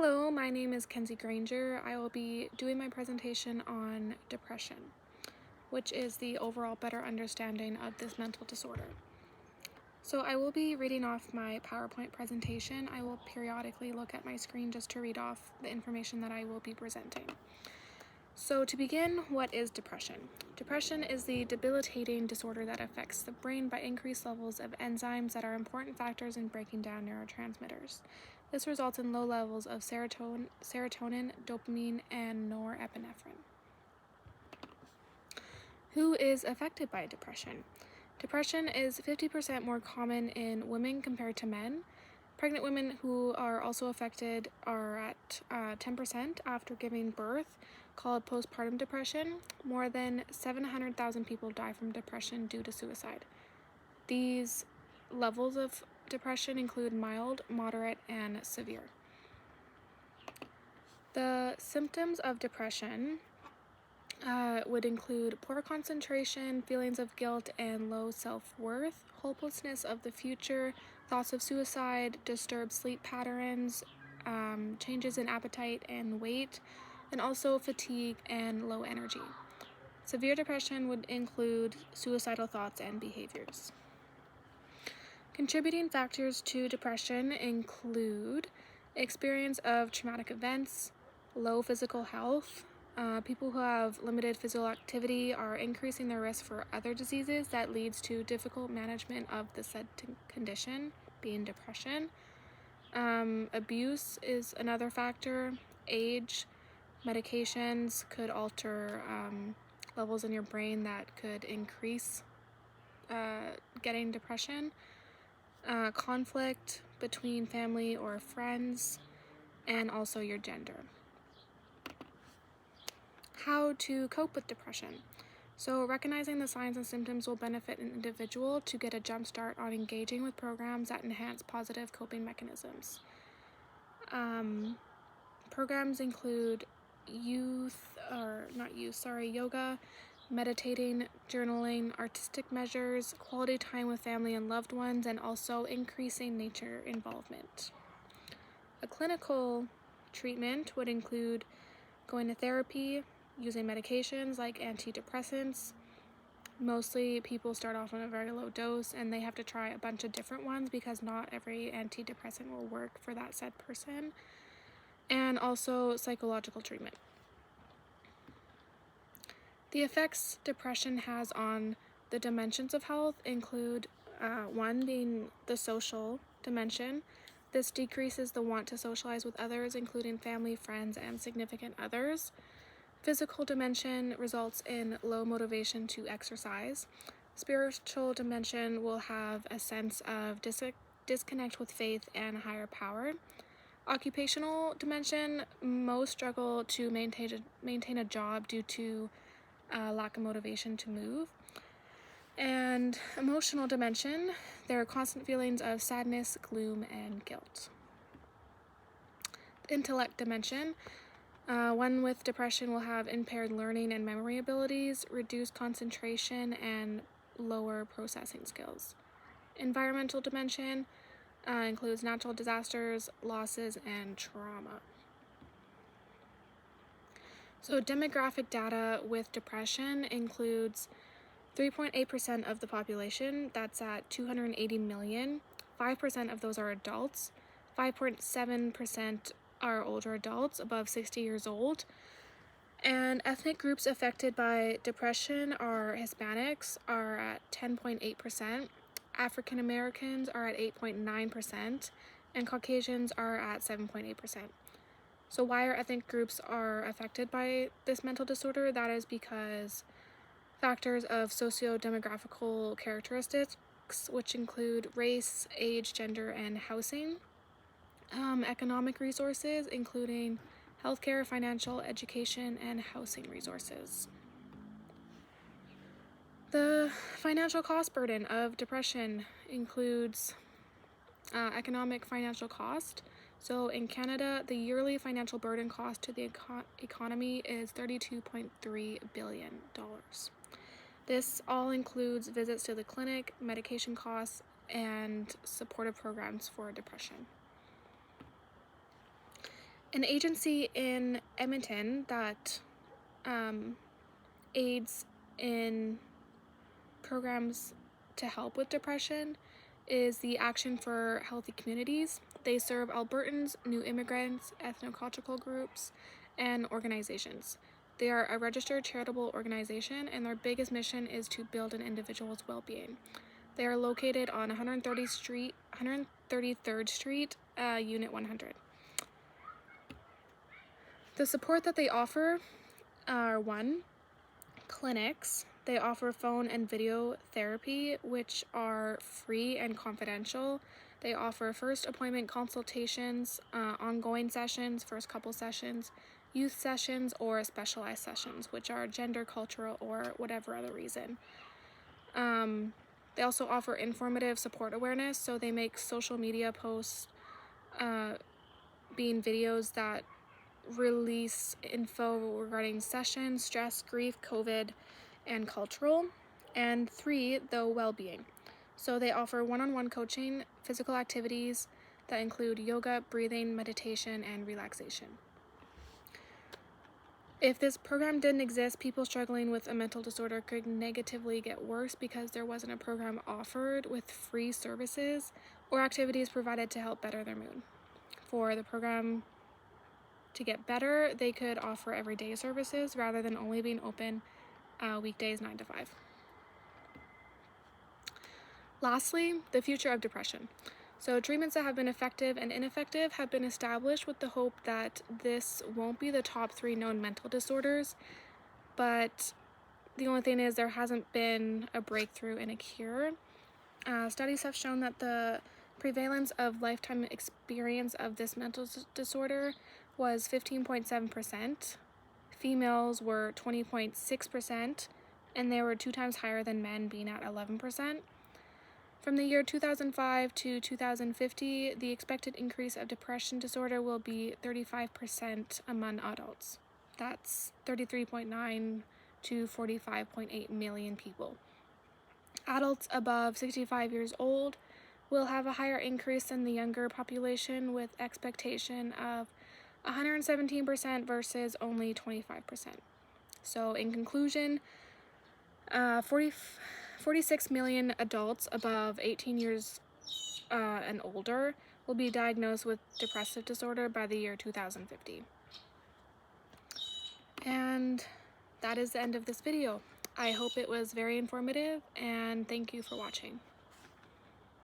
Hello, my name is Kenzie Granger. I will be doing my presentation on depression, which is the overall better understanding of this mental disorder. So I will be reading off my PowerPoint presentation. I will periodically look at my screen just to read off the information that I will be presenting. So to begin, what is depression? Depression is the debilitating disorder that affects the brain by increased levels of enzymes that are important factors in breaking down neurotransmitters. This results in low levels of serotonin, dopamine, and norepinephrine. Who is affected by depression? Depression is 50% more common in women compared to men. Pregnant women who are also affected are at 10% after giving birth, called postpartum depression. More than 700,000 people die from depression due to suicide. These levels of depression include mild, moderate, and severe. The symptoms of depression would include poor concentration, feelings of guilt and low self-worth, hopelessness of the future, thoughts of suicide, disturbed sleep patterns, changes in appetite and weight, and also fatigue and low energy. Severe depression would include suicidal thoughts and behaviors. Contributing factors to depression include experience of traumatic events, low physical health. People who have limited physical activity are increasing their risk for other diseases that leads to difficult management of the said condition, being depression. Abuse is another factor. Age, medications could alter levels in your brain that could increase getting depression. Conflict between family or friends, and also your gender. How to cope with depression. So recognizing the signs and symptoms will benefit an individual to get a jump start on engaging with programs that enhance positive coping mechanisms. Programs include yoga, meditating, journaling, artistic measures, quality time with family and loved ones, and also increasing nature involvement. A clinical treatment would include going to therapy, using medications like antidepressants. Mostly people start off on a very low dose and they have to try a bunch of different ones because not every antidepressant will work for that said person. And also psychological treatment. The effects depression has on the dimensions of health include one being the social dimension. This decreases the want to socialize with others, including family, friends, and significant others. Physical dimension results in low motivation to exercise. Spiritual dimension will have a sense of disconnect with faith and higher power. Occupational dimension, most struggle to maintain a job due to lack of motivation to move. And emotional dimension, there are constant feelings of sadness, gloom, and guilt. Intellect dimension, one with depression will have impaired learning and memory abilities, reduced concentration, and lower processing skills. Environmental dimension includes natural disasters, losses, and trauma. So demographic data with depression includes 3.8% of the population, that's at 280 million. 5% of those are adults. 5.7% are older adults above 60 years old. And ethnic groups affected by depression are Hispanics are at 10.8%, African Americans are at 8.9%, and Caucasians are at 7.8%. So why are ethnic groups are affected by this mental disorder? That is because factors of socio-demographical characteristics, which include race, age, gender, and housing. Economic resources, including healthcare, financial, education, and housing resources. The financial cost burden of depression includes economic financial cost. So in Canada, the yearly financial burden cost to the economy is $32.3 billion. This all includes visits to the clinic, medication costs, and supportive programs for depression. An agency in Edmonton that aids in programs to help with depression is the Action for Healthy Communities. They serve Albertans, new immigrants, ethnocultural groups, and organizations. They are a registered charitable organization, and their biggest mission is to build an individual's well-being. They are located on 133rd Street, Unit 100. The support that they offer are 1. Clinics. They offer phone and video therapy, which are free and confidential. They offer first appointment consultations, ongoing sessions, first couple sessions, youth sessions, or specialized sessions, which are gender, cultural, or whatever other reason. They also offer informative support awareness, so they make social media posts being videos that release info regarding sessions, stress, grief, COVID, and cultural. And 3, the well-being. So they offer one-on-one coaching, physical activities that include yoga, breathing, meditation, and relaxation. If this program didn't exist, people struggling with a mental disorder could negatively get worse because there wasn't a program offered with free services or activities provided to help better their mood. For the program to get better, they could offer everyday services rather than only being open weekdays 9 to 5. Lastly, the future of depression. So treatments that have been effective and ineffective have been established with the hope that this won't be the top 3 known mental disorders, but the only thing is there hasn't been a breakthrough in a cure. Studies have shown that the prevalence of lifetime experience of this mental disorder was 15.7%. Females were 20.6%, and they were 2 times higher than men, being at 11%. From the year 2005 to 2050, the expected increase of depression disorder will be 35% among adults. That's 33.9 to 45.8 million people. Adults above 65 years old will have a higher increase than the younger population, with expectation of 117% versus only 25%. So in conclusion, 46 million adults above 18 years and older will be diagnosed with depressive disorder by the year 2050. And that is the end of this video. I hope it was very informative, and thank you for watching.